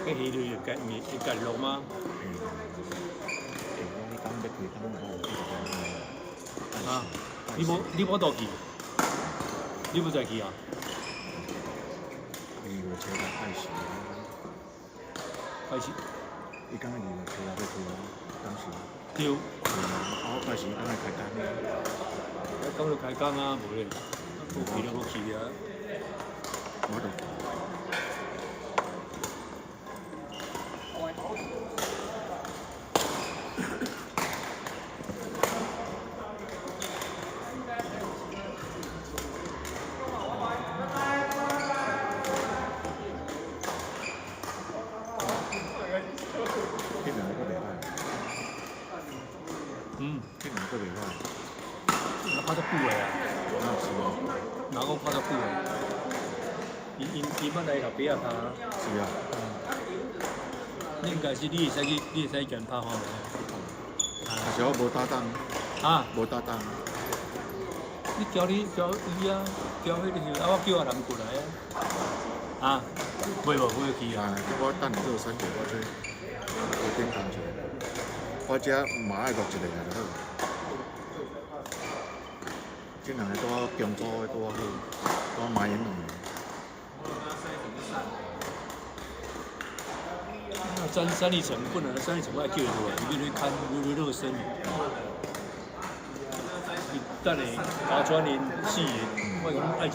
cái戲裏嘅肉嗎？你講嘅佢講啊！你冇到去？你冇再去啊？你個車架開始，開始。你講嘅車架要退啊，當時。對。我開始啱啱開工。講到開工啊，冇咧，冇去啊。我度。這兩個袂歹。我拍咗久嘅啊。哪個拍咗久嘅？伊捌來後邊啊拍。是啊。你應該是你會使跟拍吼。但是我無搭檔。啊？無搭檔。你叫伊啊，叫迄個我叫阿人過來啊。啊？會去啊？我等你做3個，我做點工出來。我只馬愛錄一個就好。這兩個都工作的都好，都馬演弄。三立城不能，三立城我叫佢，你去看熱身。你等下加轉連4個，我講愛